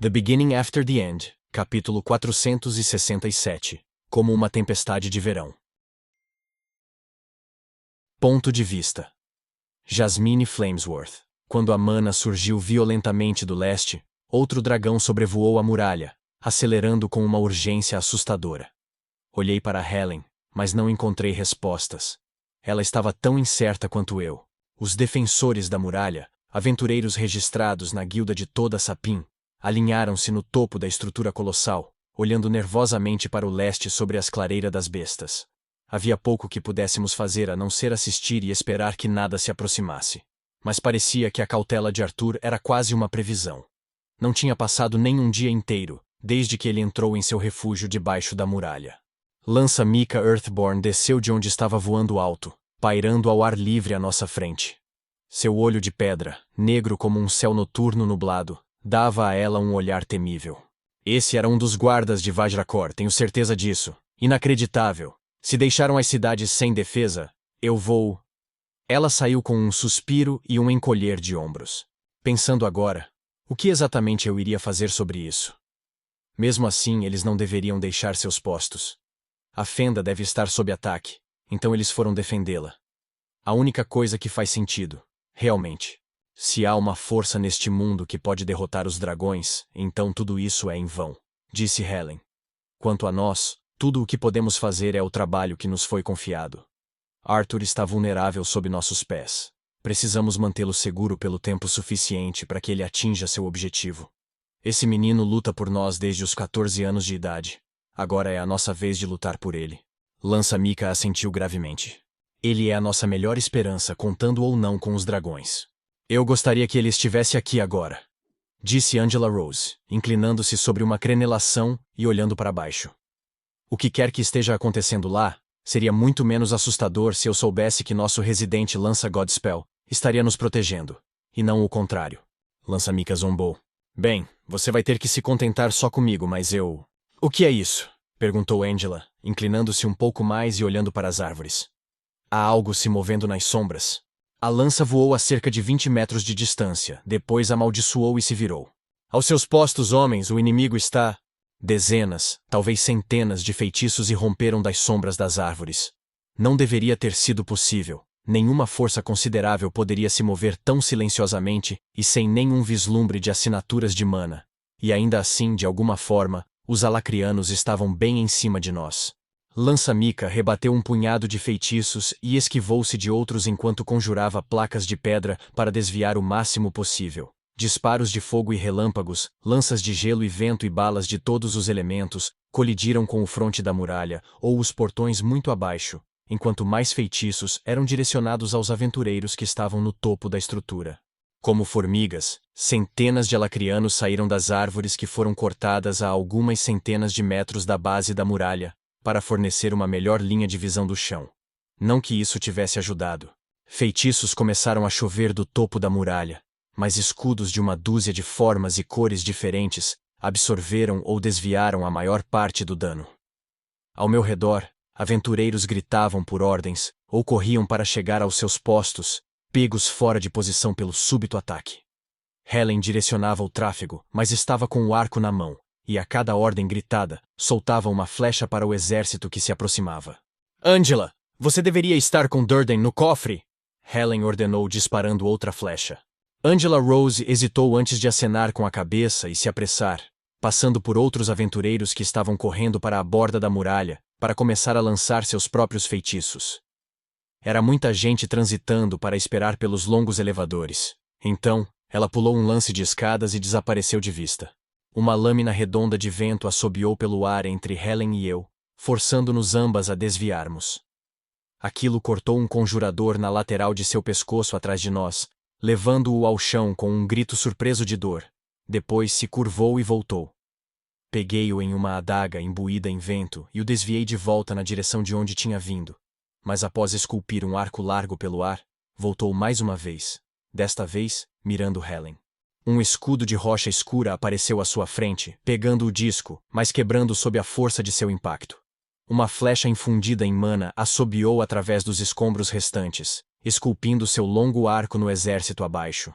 The Beginning After the End, capítulo 467, como uma tempestade de verão. Ponto de vista. Jasmine Flamesworth. Quando a mana surgiu violentamente do leste, outro dragão sobrevoou a muralha, acelerando com uma urgência assustadora. Olhei para Helen, mas não encontrei respostas. Ela estava tão incerta quanto eu. Os defensores da muralha, aventureiros registrados na guilda de toda Sapin, alinharam-se no topo da estrutura colossal, olhando nervosamente para o leste sobre as clareiras das bestas. Havia pouco que pudéssemos fazer a não ser assistir e esperar que nada se aproximasse. Mas parecia que a cautela de Arthur era quase uma previsão. Não tinha passado nem um dia inteiro, desde que ele entrou em seu refúgio debaixo da muralha. Lança Mika Earthborn desceu de onde estava voando alto, pairando ao ar livre à nossa frente. Seu olho de pedra, negro como um céu noturno nublado, dava a ela um olhar temível. Esse era um dos guardas de Vajrakor, tenho certeza disso. Inacreditável. Se deixaram as cidades sem defesa, eu vou... Ela saiu com um suspiro e um encolher de ombros. Pensando agora, o que exatamente eu iria fazer sobre isso? Mesmo assim, eles não deveriam deixar seus postos. A fenda deve estar sob ataque, então eles foram defendê-la. A única coisa que faz sentido, realmente. Se há uma força neste mundo que pode derrotar os dragões, então tudo isso é em vão, disse Helen. Quanto a nós, tudo o que podemos fazer é o trabalho que nos foi confiado. Arthur está vulnerável sob nossos pés. Precisamos mantê-lo seguro pelo tempo suficiente para que ele atinja seu objetivo. Esse menino luta por nós desde os 14 anos de idade. Agora é a nossa vez de lutar por ele. Lança Mika assentiu gravemente. Ele é a nossa melhor esperança, contando ou não com os dragões. Eu gostaria que ele estivesse aqui agora, disse Angela Rose, inclinando-se sobre uma crenelação e olhando para baixo. O que quer que esteja acontecendo lá, seria muito menos assustador se eu soubesse que nosso residente Lança Godspell estaria nos protegendo, e não o contrário. Lança Mika zombou. Bem, você vai ter que se contentar só comigo, mas eu... O que é isso? Perguntou Angela, inclinando-se um pouco mais e olhando para as árvores. Há algo se movendo nas sombras. A lança voou a cerca de 20 metros de distância, depois amaldiçoou e se virou. Aos seus postos, homens, o inimigo está... Dezenas, talvez centenas de feitiços irromperam das sombras das árvores. Não deveria ter sido possível. Nenhuma força considerável poderia se mover tão silenciosamente e sem nenhum vislumbre de assinaturas de mana. E ainda assim, de alguma forma, os alacrianos estavam bem em cima de nós. Lança Mika rebateu um punhado de feitiços e esquivou-se de outros enquanto conjurava placas de pedra para desviar o máximo possível. Disparos de fogo e relâmpagos, lanças de gelo e vento e balas de todos os elementos colidiram com o fronte da muralha ou os portões muito abaixo, enquanto mais feitiços eram direcionados aos aventureiros que estavam no topo da estrutura. Como formigas, centenas de alacrianos saíram das árvores que foram cortadas a algumas centenas de metros da base da muralha, para fornecer uma melhor linha de visão do chão. Não que isso tivesse ajudado. Feitiços começaram a chover do topo da muralha, mas escudos de uma dúzia de formas e cores diferentes absorveram ou desviaram a maior parte do dano. Ao meu redor, aventureiros gritavam por ordens ou corriam para chegar aos seus postos, pegos fora de posição pelo súbito ataque. Helen direcionava o tráfego, mas estava com o arco na mão, e a cada ordem gritada, soltava uma flecha para o exército que se aproximava. Angela, você deveria estar com Durden no cofre! Helen ordenou disparando outra flecha. Angela Rose hesitou antes de acenar com a cabeça e se apressar, passando por outros aventureiros que estavam correndo para a borda da muralha, para começar a lançar seus próprios feitiços. Era muita gente transitando para esperar pelos longos elevadores. Então, ela pulou um lance de escadas e desapareceu de vista. Uma lâmina redonda de vento assobiou pelo ar entre Helen e eu, forçando-nos ambas a desviarmos. Aquilo cortou um conjurador na lateral de seu pescoço atrás de nós, levando-o ao chão com um grito surpreso de dor. Depois se curvou e voltou. Peguei-o em uma adaga imbuída em vento e o desviei de volta na direção de onde tinha vindo. Mas após esculpir um arco largo pelo ar, voltou mais uma vez, desta vez, mirando Helen. Um escudo de rocha escura apareceu à sua frente, pegando o disco, mas quebrando sob a força de seu impacto. Uma flecha infundida em mana assobiou através dos escombros restantes, esculpindo seu longo arco no exército abaixo.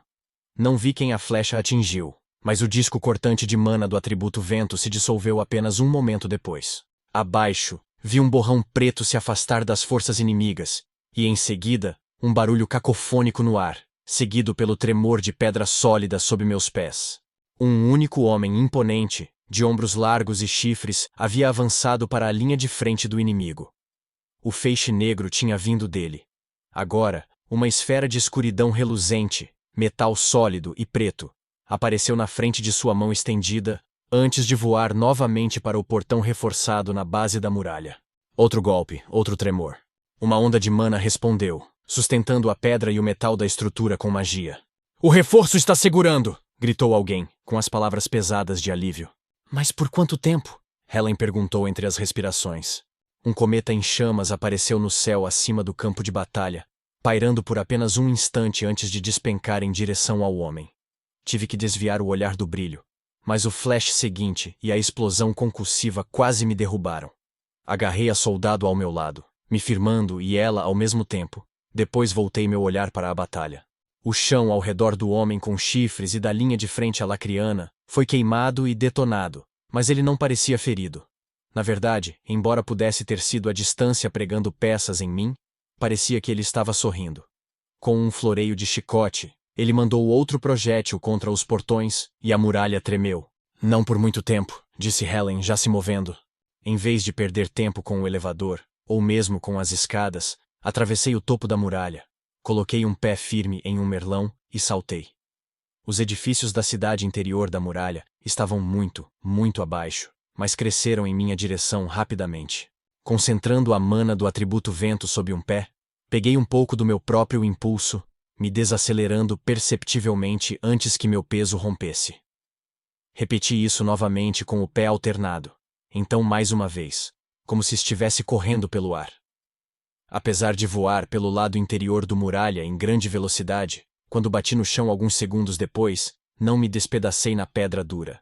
Não vi quem a flecha atingiu, Mas o disco cortante de mana do atributo vento se dissolveu apenas um momento depois. Abaixo, vi um borrão preto se afastar das forças inimigas, e em seguida, um barulho cacofônico no ar, seguido pelo tremor de pedra sólida sob meus pés. Um único homem imponente, de ombros largos e chifres, havia avançado para a linha de frente do inimigo. O feixe negro tinha vindo dele. Agora, uma esfera de escuridão reluzente, metal sólido e preto, apareceu na frente de sua mão estendida, antes de voar novamente para o portão reforçado na base da muralha. Outro golpe, outro tremor. Uma onda de mana respondeu, sustentando a pedra e o metal da estrutura com magia. "O reforço está segurando!" gritou alguém, com as palavras pesadas de alívio. "Mas por quanto tempo?" Helen perguntou entre as respirações. Um cometa em chamas apareceu no céu acima do campo de batalha, pairando por apenas um instante antes de despencar em direção ao homem. Tive que desviar o olhar do brilho, mas o flash seguinte e a explosão concussiva quase me derrubaram. Agarrei a soldado ao meu lado, me firmando e ela ao mesmo tempo. Depois voltei meu olhar para a batalha. O chão ao redor do homem com chifres e da linha de frente alacriana foi queimado e detonado, mas ele não parecia ferido. Na verdade, embora pudesse ter sido a distância pregando peças em mim, parecia que ele estava sorrindo. Com um floreio de chicote, ele mandou outro projétil contra os portões e a muralha tremeu. "Não por muito tempo", disse Helen, já se movendo. Em vez de perder tempo com o elevador, ou mesmo com as escadas, atravessei o topo da muralha, coloquei um pé firme em um merlão e saltei. Os edifícios da cidade interior da muralha estavam muito, muito abaixo, mas cresceram em minha direção rapidamente. Concentrando a mana do atributo vento sob um pé, peguei um pouco do meu próprio impulso, me desacelerando perceptivelmente antes que meu peso rompesse. Repeti isso novamente com o pé alternado, então mais uma vez, como se estivesse correndo pelo ar. Apesar de voar pelo lado interior do muralha em grande velocidade, quando bati no chão alguns segundos depois, não me despedacei na pedra dura,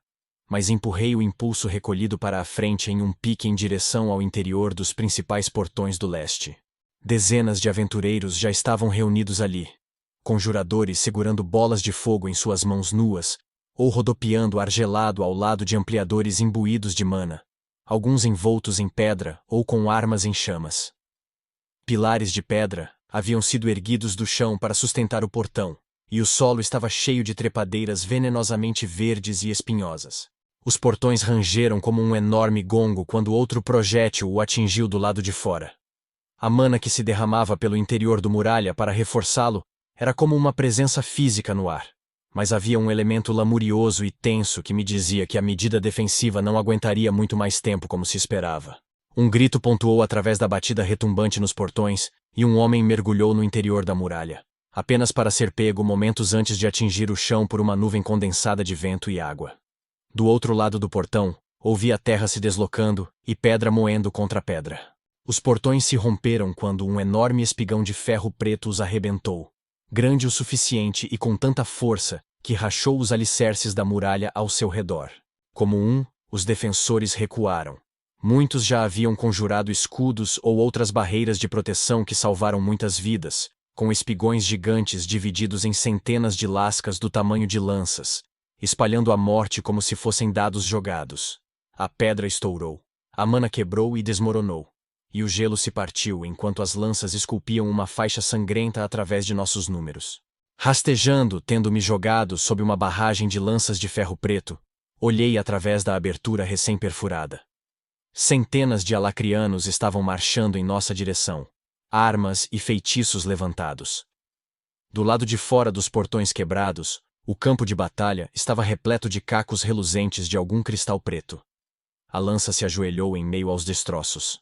mas empurrei o impulso recolhido para a frente em um pique em direção ao interior dos principais portões do leste. Dezenas de aventureiros já estavam reunidos ali, conjuradores segurando bolas de fogo em suas mãos nuas, ou rodopiando ar gelado ao lado de ampliadores imbuídos de mana, alguns envoltos em pedra ou com armas em chamas. Pilares de pedra haviam sido erguidos do chão para sustentar o portão, e o solo estava cheio de trepadeiras venenosamente verdes e espinhosas. Os portões rangeram como um enorme gongo quando outro projétil o atingiu do lado de fora. A mana que se derramava pelo interior do muralha para reforçá-lo era como uma presença física no ar, mas havia um elemento lamurioso e tenso que me dizia que a medida defensiva não aguentaria muito mais tempo como se esperava. Um grito pontuou através da batida retumbante nos portões, e um homem mergulhou no interior da muralha, apenas para ser pego momentos antes de atingir o chão por uma nuvem condensada de vento e água. Do outro lado do portão, ouvi a terra se deslocando e pedra moendo contra pedra. Os portões se romperam quando um enorme espigão de ferro preto os arrebentou, grande o suficiente e com tanta força que rachou os alicerces da muralha ao seu redor. Como os defensores recuaram. Muitos já haviam conjurado escudos ou outras barreiras de proteção que salvaram muitas vidas, com espigões gigantes divididos em centenas de lascas do tamanho de lanças, espalhando a morte como se fossem dados jogados. A pedra estourou, a mana quebrou e desmoronou, e o gelo se partiu enquanto as lanças esculpiam uma faixa sangrenta através de nossos números. Rastejando, tendo-me jogado sob uma barragem de lanças de ferro preto, olhei através da abertura recém-perfurada. Centenas de alacrianos estavam marchando em nossa direção, armas e feitiços levantados. Do lado de fora dos portões quebrados, o campo de batalha estava repleto de cacos reluzentes de algum cristal preto. A lança se ajoelhou em meio aos destroços.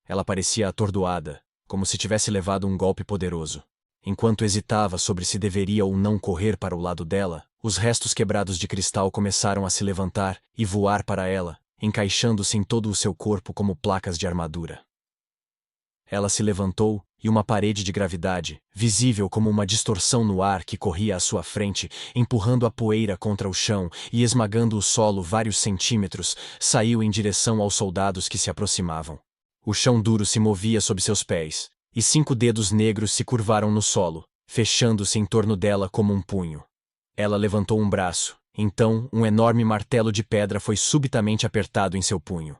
Ela parecia atordoada, como se tivesse levado um golpe poderoso. Enquanto hesitava sobre se deveria ou não correr para o lado dela, os restos quebrados de cristal começaram a se levantar e voar para ela, encaixando-se em todo o seu corpo como placas de armadura. Ela se levantou, e uma parede de gravidade, visível como uma distorção no ar que corria à sua frente, empurrando a poeira contra o chão e esmagando o solo vários centímetros, saiu em direção aos soldados que se aproximavam. O chão duro se movia sob seus pés, e 5 dedos negros se curvaram no solo, fechando-se em torno dela como um punho. Ela levantou um braço, Então, um enorme martelo de pedra foi subitamente apertado em seu punho.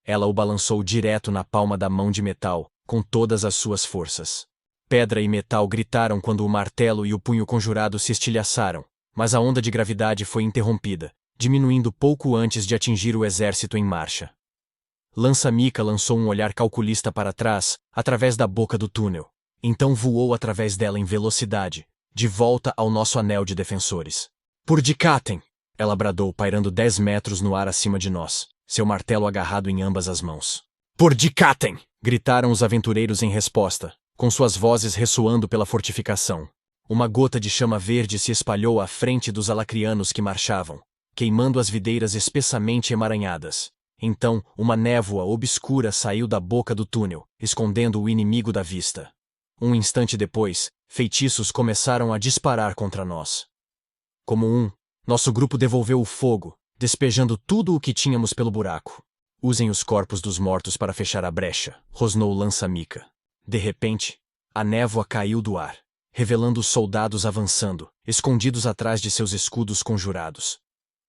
Ela o balançou direto na palma da mão de metal, com todas as suas forças. Pedra e metal gritaram quando o martelo e o punho conjurado se estilhaçaram, mas a onda de gravidade foi interrompida, diminuindo pouco antes de atingir o exército em marcha. Lança-Mica lançou um olhar calculista para trás, através da boca do túnel. Então voou através dela em velocidade, de volta ao nosso anel de defensores. Por Dicatem! Ela bradou, pairando 10 metros no ar acima de nós, seu martelo agarrado em ambas as mãos. Por Dicatem! Gritaram os aventureiros em resposta, com suas vozes ressoando pela fortificação. Uma gota de chama verde se espalhou à frente dos alacrianos que marchavam, queimando as videiras espessamente emaranhadas. Então, uma névoa obscura saiu da boca do túnel, escondendo o inimigo da vista. Um instante depois, feitiços começaram a disparar contra nós. Como nosso grupo devolveu o fogo, despejando tudo o que tínhamos pelo buraco. Usem os corpos dos mortos para fechar a brecha, rosnou Lança-Mica. De repente, a névoa caiu do ar, revelando os soldados avançando, escondidos atrás de seus escudos conjurados.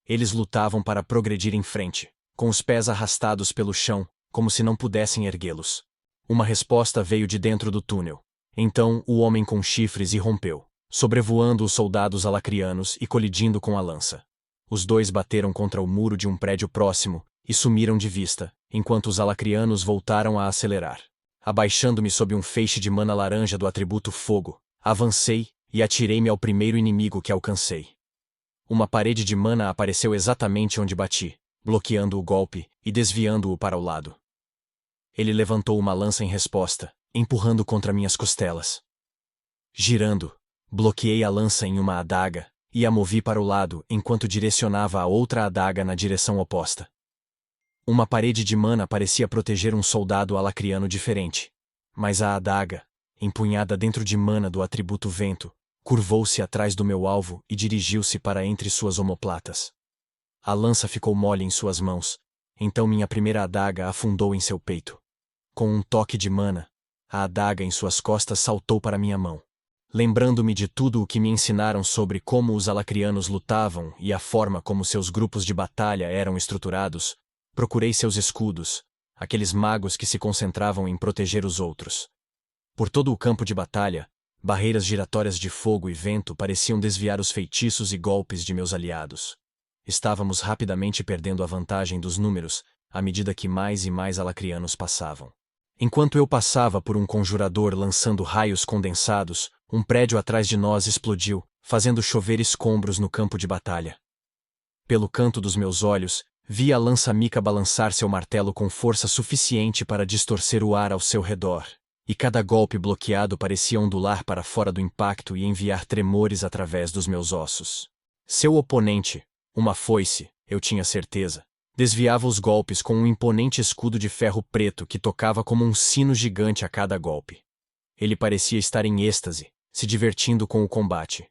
Eles lutavam para progredir em frente, com os pés arrastados pelo chão, como se não pudessem erguê-los. Uma resposta veio de dentro do túnel. Então o homem com chifres irrompeu, sobrevoando os soldados alacrianos e colidindo com a lança. Os dois bateram contra o muro de um prédio próximo e sumiram de vista, enquanto os alacrianos voltaram a acelerar. Abaixando-me sob um feixe de mana laranja do atributo fogo, avancei e atirei-me ao primeiro inimigo que alcancei. Uma parede de mana apareceu exatamente onde bati, bloqueando o golpe e desviando-o para o lado. Ele levantou uma lança em resposta, empurrando contra minhas costelas. Girando, bloqueei a lança em uma adaga e a movi para o lado enquanto direcionava a outra adaga na direção oposta. Uma parede de mana parecia proteger um soldado alacriano diferente, mas a adaga, empunhada dentro de mana do atributo vento, curvou-se atrás do meu alvo e dirigiu-se para entre suas omoplatas. A lança ficou mole em suas mãos, então minha primeira adaga afundou em seu peito. Com um toque de mana, a adaga em suas costas saltou para minha mão. Lembrando-me de tudo o que me ensinaram sobre como os alacrianos lutavam e a forma como seus grupos de batalha eram estruturados, procurei seus escudos, aqueles magos que se concentravam em proteger os outros. Por todo o campo de batalha, barreiras giratórias de fogo e vento pareciam desviar os feitiços e golpes de meus aliados. Estávamos rapidamente perdendo a vantagem dos números, à medida que mais e mais alacrianos passavam. Enquanto eu passava por um conjurador lançando raios condensados, um prédio atrás de nós explodiu, fazendo chover escombros no campo de batalha. Pelo canto dos meus olhos, vi a Lança-Mica balançar seu martelo com força suficiente para distorcer o ar ao seu redor, e cada golpe bloqueado parecia ondular para fora do impacto e enviar tremores através dos meus ossos. Seu oponente, uma foice, eu tinha certeza, desviava os golpes com um imponente escudo de ferro preto que tocava como um sino gigante a cada golpe. Ele parecia estar em êxtase, se divertindo com o combate.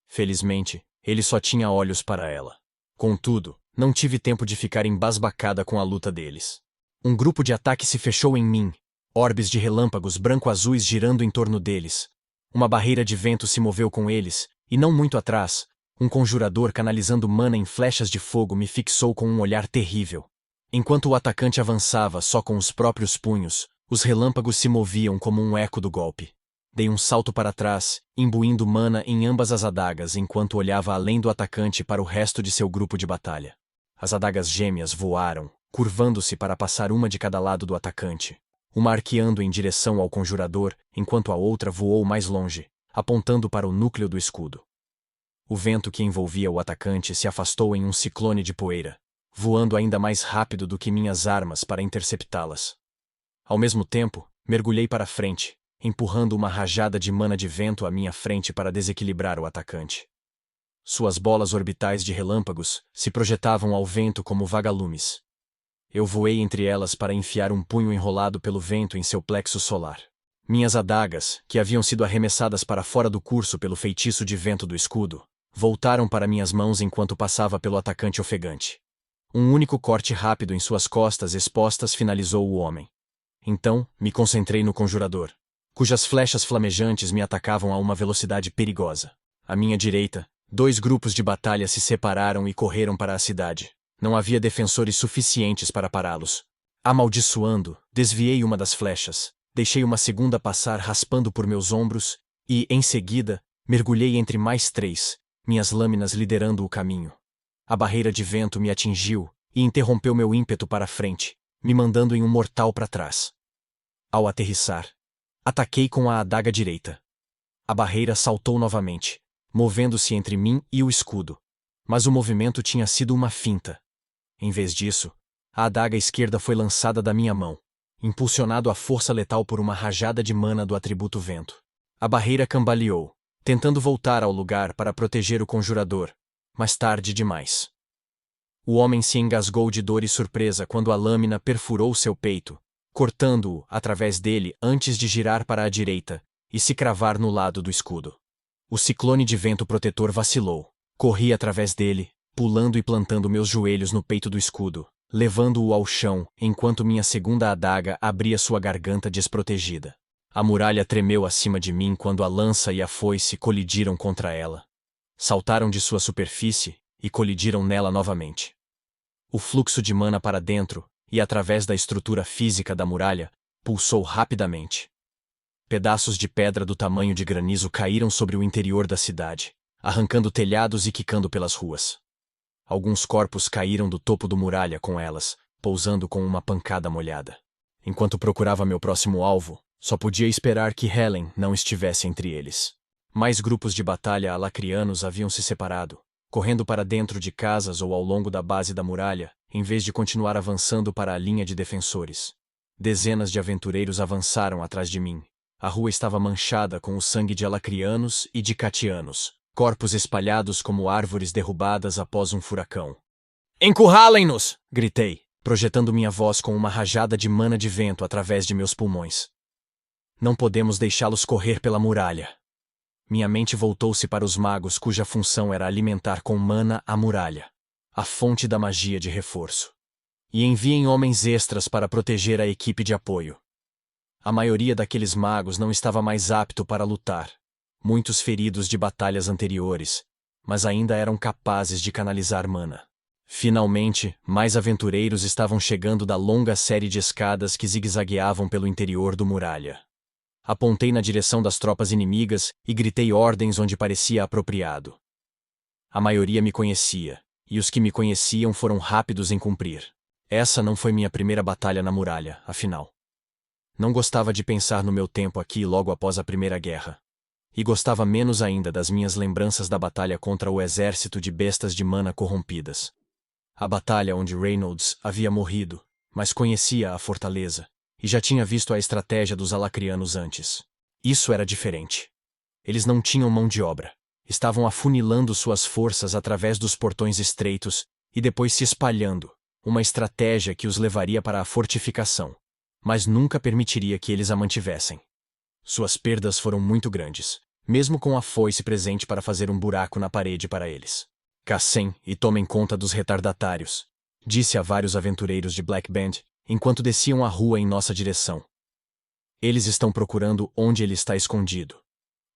Felizmente, ele só tinha olhos para ela. Contudo, não tive tempo de ficar embasbacada com a luta deles. Um grupo de ataque se fechou em mim, orbes de relâmpagos branco-azuis girando em torno deles. Uma barreira de vento se moveu com eles, e não muito atrás, um conjurador canalizando mana em flechas de fogo me fixou com um olhar terrível. Enquanto o atacante avançava só com os próprios punhos, os relâmpagos se moviam como um eco do golpe. Dei um salto para trás, imbuindo mana em ambas as adagas enquanto olhava além do atacante para o resto de seu grupo de batalha. As adagas gêmeas voaram, curvando-se para passar uma de cada lado do atacante, uma arqueando em direção ao conjurador, enquanto a outra voou mais longe, apontando para o núcleo do escudo. O vento que envolvia o atacante se afastou em um ciclone de poeira, voando ainda mais rápido do que minhas armas para interceptá-las. Ao mesmo tempo, mergulhei para frente, empurrando uma rajada de mana de vento à minha frente para desequilibrar o atacante. Suas bolas orbitais de relâmpagos se projetavam ao vento como vagalumes. Eu voei entre elas para enfiar um punho enrolado pelo vento em seu plexo solar. Minhas adagas, que haviam sido arremessadas para fora do curso pelo feitiço de vento do escudo, voltaram para minhas mãos enquanto passava pelo atacante ofegante. Um único corte rápido em suas costas expostas finalizou o homem. Então, me concentrei no conjurador, cujas flechas flamejantes me atacavam a uma velocidade perigosa. À minha direita, 2 grupos de batalha se separaram e correram para a cidade. Não havia defensores suficientes para pará-los. Amaldiçoando, desviei uma das flechas, deixei uma segunda passar raspando por meus ombros e, em seguida, mergulhei entre mais 3, minhas lâminas liderando o caminho. A barreira de vento me atingiu e interrompeu meu ímpeto para a frente, me mandando em um mortal para trás. Ao aterrissar, ataquei com a adaga direita. A barreira saltou novamente, movendo-se entre mim e o escudo. Mas o movimento tinha sido uma finta. Em vez disso, a adaga esquerda foi lançada da minha mão, impulsionado à força letal por uma rajada de mana do atributo vento. A barreira cambaleou, tentando voltar ao lugar para proteger o conjurador, mas tarde demais. O homem se engasgou de dor e surpresa quando a lâmina perfurou seu peito, cortando-o através dele antes de girar para a direita e se cravar no lado do escudo. O ciclone de vento protetor vacilou. Corri através dele, pulando e plantando meus joelhos no peito do escudo, levando-o ao chão enquanto minha segunda adaga abria sua garganta desprotegida. A muralha tremeu acima de mim quando a lança e a foice colidiram contra ela. Saltaram de sua superfície e colidiram nela novamente. O fluxo de mana para dentro, e através da estrutura física da muralha, pulsou rapidamente. Pedaços de pedra do tamanho de granizo caíram sobre o interior da cidade, arrancando telhados e quicando pelas ruas. Alguns corpos caíram do topo da muralha com elas, pousando com uma pancada molhada. Enquanto procurava meu próximo alvo, só podia esperar que Helen não estivesse entre eles. Mais grupos de batalha alacrianos haviam se separado, correndo para dentro de casas ou ao longo da base da muralha, em vez de continuar avançando para a linha de defensores. Dezenas de aventureiros avançaram atrás de mim. A rua estava manchada com o sangue de alacrianos e de catianos, corpos espalhados como árvores derrubadas após um furacão. "Encurralem-nos!" gritei, projetando minha voz com uma rajada de mana de vento através de meus pulmões. Não podemos deixá-los correr pela muralha. Minha mente voltou-se para os magos cuja função era alimentar com mana a muralha, a fonte da magia de reforço. E enviem homens extras para proteger a equipe de apoio. A maioria daqueles magos não estava mais apto para lutar, muitos feridos de batalhas anteriores, mas ainda eram capazes de canalizar mana. Finalmente, mais aventureiros estavam chegando da longa série de escadas que zigue-zagueavam pelo interior do muralha. Apontei na direção das tropas inimigas e gritei ordens onde parecia apropriado. A maioria me conhecia, e os que me conheciam foram rápidos em cumprir. Essa não foi minha primeira batalha na muralha, afinal. Não gostava de pensar no meu tempo aqui logo após a Primeira Guerra. E gostava menos ainda das minhas lembranças da batalha contra o exército de bestas de mana corrompidas. A batalha onde Reynolds havia morrido, mas conhecia a fortaleza, e já tinha visto a estratégia dos alacrianos antes. Isso era diferente. Eles não tinham mão de obra. Estavam afunilando suas forças através dos portões estreitos e depois se espalhando, uma estratégia que os levaria para a fortificação, mas nunca permitiria que eles a mantivessem. Suas perdas foram muito grandes, mesmo com a foice presente para fazer um buraco na parede para eles. "Caçem e tomem conta dos retardatários", disse a vários aventureiros de Black Band, enquanto desciam a rua em nossa direção. "Eles estão procurando onde ele está escondido.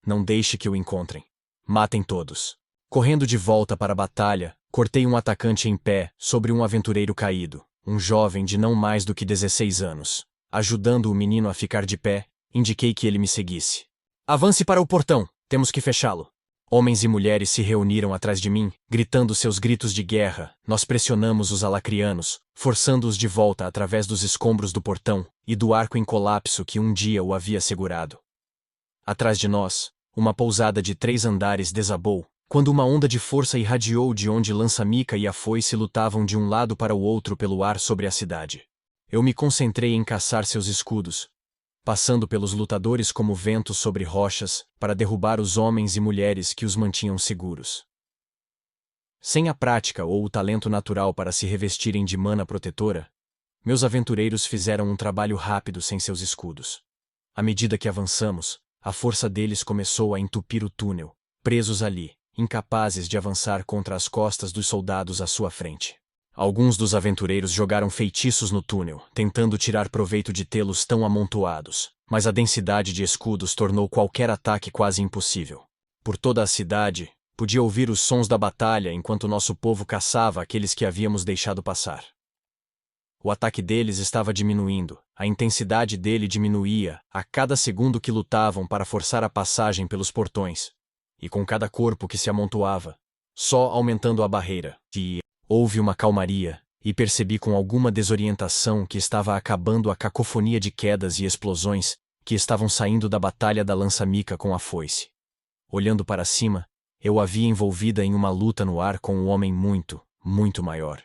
Não deixe que o encontrem. Matem todos." Correndo de volta para a batalha, cortei um atacante em pé sobre um aventureiro caído, um jovem de não mais do que 16 anos. Ajudando o menino a ficar de pé, indiquei que ele me seguisse. "Avance para o portão, temos que fechá-lo." Homens e mulheres se reuniram atrás de mim, gritando seus gritos de guerra. Nós pressionamos os alacrianos, forçando-os de volta através dos escombros do portão e do arco em colapso que um dia o havia segurado. Atrás de nós, uma pousada de 3 andares desabou, quando uma onda de força irradiou de onde lança-mica e a foice lutavam de um lado para o outro pelo ar sobre a cidade. Eu me concentrei em caçar seus escudos, passando pelos lutadores como ventos sobre rochas, para derrubar os homens e mulheres que os mantinham seguros. Sem a prática ou o talento natural para se revestirem de mana protetora, meus aventureiros fizeram um trabalho rápido sem seus escudos. À medida que avançamos, a força deles começou a entupir o túnel, presos ali, incapazes de avançar contra as costas dos soldados à sua frente. Alguns dos aventureiros jogaram feitiços no túnel, tentando tirar proveito de tê-los tão amontoados, mas a densidade de escudos tornou qualquer ataque quase impossível. Por toda a cidade, Podia ouvir os sons da batalha enquanto nosso povo caçava aqueles que havíamos deixado passar. O ataque deles estava diminuindo, a intensidade dele diminuía a cada segundo que lutavam para forçar a passagem pelos portões. E com cada corpo que se amontoava, só aumentando a barreira. E houve uma calmaria, e percebi com alguma desorientação que estava acabando a cacofonia de quedas e explosões que estavam saindo da batalha da lança-mica com a foice. Olhando para cima, eu a via envolvida em uma luta no ar com um homem muito, muito maior.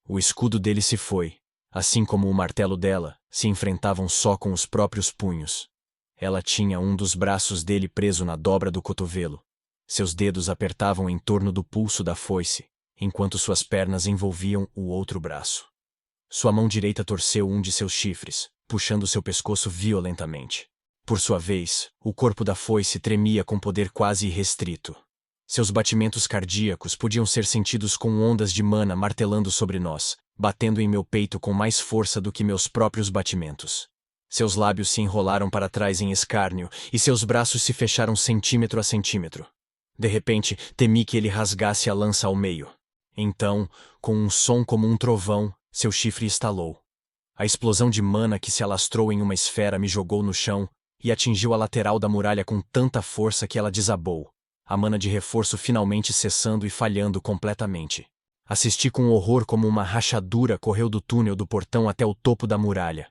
O escudo dele se foi, assim como o martelo dela, se enfrentavam só com os próprios punhos. Ela tinha um dos braços dele preso na dobra do cotovelo. Seus dedos apertavam em torno do pulso da foice, enquanto suas pernas envolviam o outro braço. Sua mão direita torceu um de seus chifres, puxando seu pescoço violentamente. Por sua vez, o corpo da foice tremia com poder quase irrestrito. Seus batimentos cardíacos podiam ser sentidos com ondas de mana martelando sobre nós, batendo em meu peito com mais força do que meus próprios batimentos. Seus lábios se enrolaram para trás em escárnio e seus braços se fecharam centímetro a centímetro. De repente, temi que ele rasgasse a lança ao meio. Então, com um som como um trovão, seu chifre estalou. A explosão de mana que se alastrou em uma esfera me jogou no chão e atingiu a lateral da muralha com tanta força que ela desabou, a mana de reforço finalmente cessando e falhando completamente. Assisti com horror como uma rachadura correu do túnel do portão até o topo da muralha.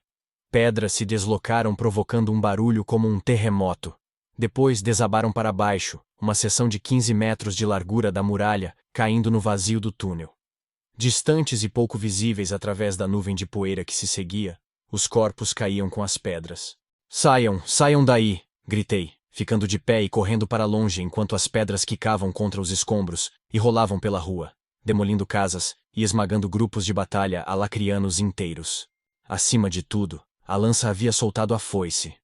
Pedras se deslocaram provocando um barulho como um terremoto. Depois desabaram para baixo, uma seção de 15 metros de largura da muralha, caindo no vazio do túnel. Distantes e pouco visíveis através da nuvem de poeira que se seguia, os corpos caíam com as pedras. Saiam, saiam daí! Gritei, ficando de pé e correndo para longe enquanto as pedras quicavam contra os escombros e rolavam pela rua, demolindo casas e esmagando grupos de batalha alacrianos inteiros. Acima de tudo, a lança havia soltado a foice.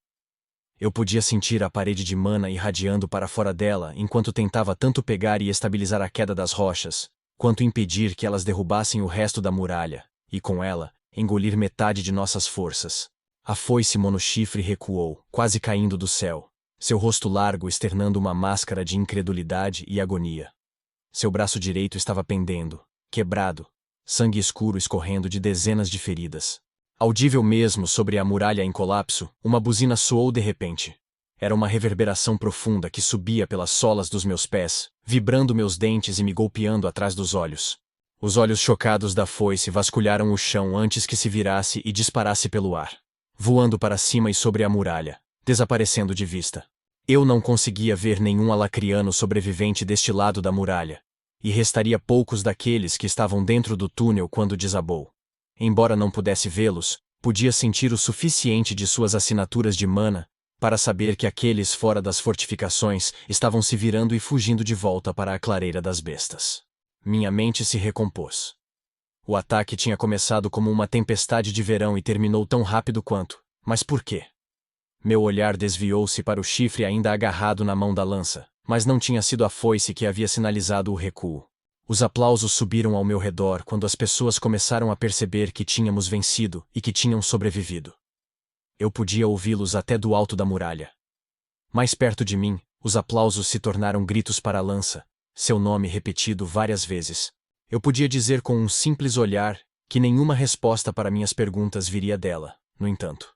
Eu podia sentir a parede de mana irradiando para fora dela enquanto tentava tanto pegar e estabilizar a queda das rochas, quanto impedir que elas derrubassem o resto da muralha, e com ela, engolir metade de nossas forças. A foice monochifre recuou, quase caindo do céu, seu rosto largo externando uma máscara de incredulidade e agonia. Seu braço direito estava pendendo, quebrado, sangue escuro escorrendo de dezenas de feridas. Audível mesmo sobre a muralha em colapso, uma buzina soou de repente. Era uma reverberação profunda que subia pelas solas dos meus pés, vibrando meus dentes e me golpeando atrás dos olhos. Os olhos chocados da foice vasculharam o chão antes que se virasse e disparasse pelo ar, voando para cima e sobre a muralha, desaparecendo de vista. Eu não conseguia ver nenhum alacriano sobrevivente deste lado da muralha, e restaria poucos daqueles que estavam dentro do túnel quando desabou. Embora não pudesse vê-los, podia sentir o suficiente de suas assinaturas de mana para saber que aqueles fora das fortificações estavam se virando e fugindo de volta para a clareira das bestas. Minha mente se recompôs. O ataque tinha começado como uma tempestade de verão e terminou tão rápido quanto. Mas por quê? Meu olhar desviou-se para o chifre ainda agarrado na mão da lança, mas não tinha sido a foice que havia sinalizado o recuo. Os aplausos subiram ao meu redor quando as pessoas começaram a perceber que tínhamos vencido e que tinham sobrevivido. Eu podia ouvi-los até do alto da muralha. Mais perto de mim, os aplausos se tornaram gritos para a lança, seu nome repetido várias vezes. Eu podia dizer com um simples olhar que nenhuma resposta para minhas perguntas viria dela, no entanto.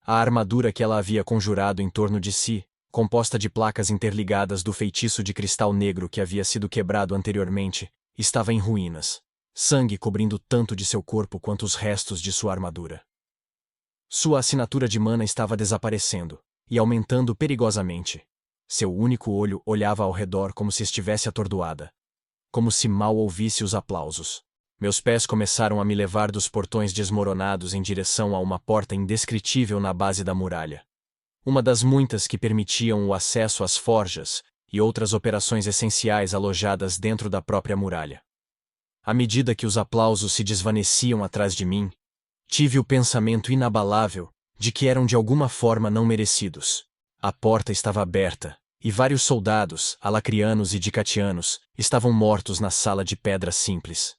A armadura que ela havia conjurado em torno de si, composta de placas interligadas do feitiço de cristal negro que havia sido quebrado anteriormente, estava em ruínas, sangue cobrindo tanto de seu corpo quanto os restos de sua armadura. Sua assinatura de mana estava desaparecendo, e aumentando perigosamente. Seu único olho olhava ao redor como se estivesse atordoada. Como se mal ouvisse os aplausos. Meus pés começaram a me levar dos portões desmoronados em direção a uma porta indescritível na base da muralha. Uma das muitas que permitiam o acesso às forjas e outras operações essenciais alojadas dentro da própria muralha. À medida que os aplausos se desvaneciam atrás de mim, tive o pensamento inabalável de que eram de alguma forma não merecidos. A porta estava aberta, e vários soldados, alacrianos e dicatianos, estavam mortos na sala de pedra simples.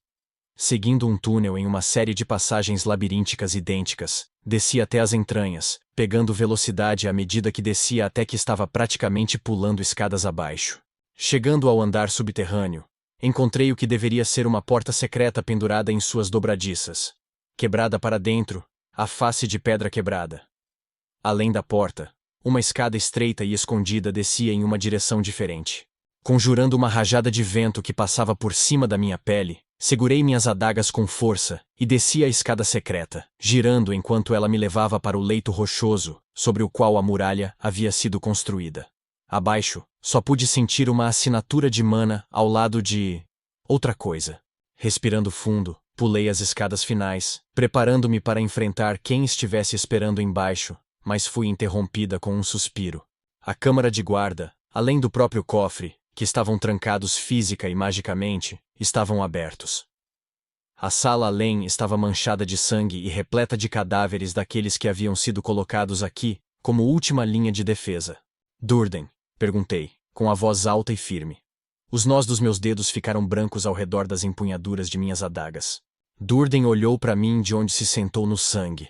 Seguindo um túnel em uma série de passagens labirínticas idênticas, desci até as entranhas, pegando velocidade à medida que descia até que estava praticamente pulando escadas abaixo. Chegando ao andar subterrâneo, encontrei o que deveria ser uma porta secreta pendurada em suas dobradiças. Quebrada para dentro, a face de pedra quebrada. Além da porta, uma escada estreita e escondida descia em uma direção diferente. Conjurando uma rajada de vento que passava por cima da minha pele, segurei minhas adagas com força e desci a escada secreta, girando enquanto ela me levava para o leito rochoso, sobre o qual a muralha havia sido construída. Abaixo, só pude sentir uma assinatura de mana ao lado de outra coisa. Respirando fundo, pulei as escadas finais, preparando-me para enfrentar quem estivesse esperando embaixo, mas fui interrompida com um suspiro. A câmara de guarda, além do próprio cofre, que estavam trancados física e magicamente, estavam abertos. A sala além estava manchada de sangue e repleta de cadáveres daqueles que haviam sido colocados aqui, como última linha de defesa. Durden? Perguntei, com a voz alta e firme. Os nós dos meus dedos ficaram brancos ao redor das empunhaduras de minhas adagas. Durden olhou para mim de onde se sentou no sangue.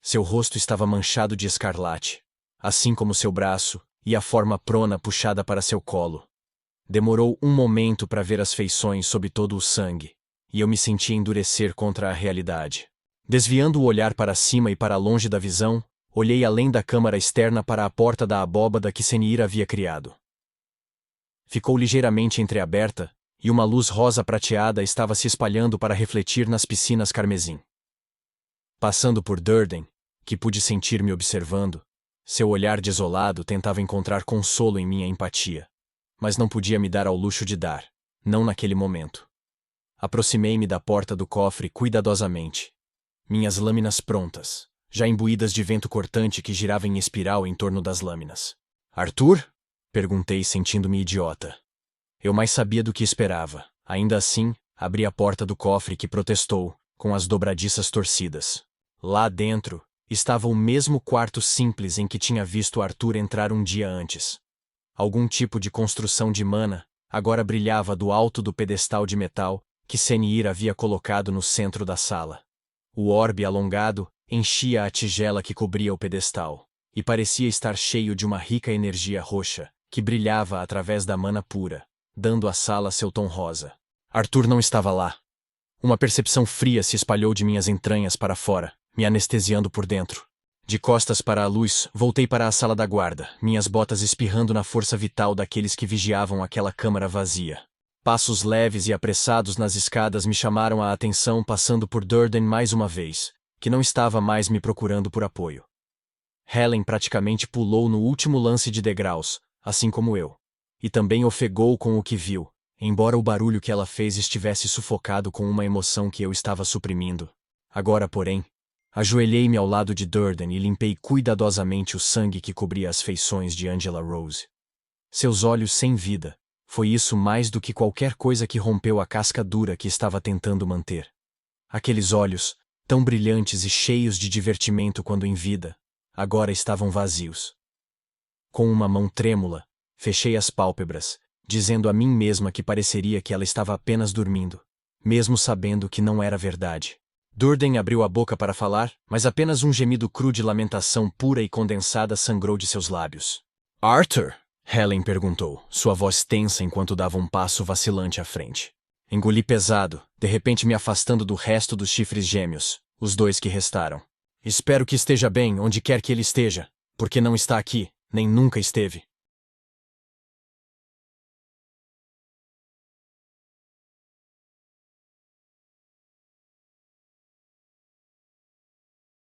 Seu rosto estava manchado de escarlate, assim como seu braço, e a forma prona puxada para seu colo. Demorou um momento para ver as feições sob todo o sangue, e eu me senti endurecer contra a realidade. Desviando o olhar para cima e para longe da visão, olhei além da câmara externa para a porta da abóbada que Senir havia criado. Ficou ligeiramente entreaberta, e uma luz rosa prateada estava se espalhando para refletir nas piscinas carmesim. Passando por Durden, que pude sentir me observando, seu olhar desolado tentava encontrar consolo em minha empatia. Mas não podia me dar ao luxo de dar, não naquele momento. Aproximei-me da porta do cofre cuidadosamente. Minhas lâminas prontas, já imbuídas de vento cortante que girava em espiral em torno das lâminas. Arthur? Perguntei, sentindo-me idiota. Eu mais sabia do que esperava. Ainda assim, abri a porta do cofre que protestou, com as dobradiças torcidas. Lá dentro, estava o mesmo quarto simples em que tinha visto Arthur entrar um dia antes. Algum tipo de construção de mana agora brilhava do alto do pedestal de metal que Senir havia colocado no centro da sala. O orbe alongado enchia a tigela que cobria o pedestal, e parecia estar cheio de uma rica energia roxa, que brilhava através da mana pura, dando à sala seu tom rosa. Arthur não estava lá. Uma percepção fria se espalhou de minhas entranhas para fora, me anestesiando por dentro. De costas para a luz, voltei para a sala da guarda, minhas botas espirrando na força vital daqueles que vigiavam aquela câmara vazia. Passos leves e apressados nas escadas me chamaram a atenção passando por Durden mais uma vez, que não estava mais me procurando por apoio. Helen praticamente pulou no último lance de degraus, assim como eu. E também ofegou com o que viu, embora o barulho que ela fez estivesse sufocado com uma emoção que eu estava suprimindo. Agora, porém, ajoelhei-me ao lado de Durden e limpei cuidadosamente o sangue que cobria as feições de Angela Rose. Seus olhos sem vida, foi isso mais do que qualquer coisa que rompeu a casca dura que estava tentando manter. Aqueles olhos, tão brilhantes e cheios de divertimento quando em vida, agora estavam vazios. Com uma mão trêmula, fechei as pálpebras, dizendo a mim mesma que pareceria que ela estava apenas dormindo, mesmo sabendo que não era verdade. Durden abriu a boca para falar, mas apenas um gemido cru de lamentação pura e condensada sangrou de seus lábios. Arthur? Helen perguntou, sua voz tensa enquanto dava um passo vacilante à frente. Engoli pesado, de repente me afastando do resto dos chifres gêmeos, os dois que restaram. Espero que esteja bem onde quer que ele esteja, porque não está aqui, nem nunca esteve.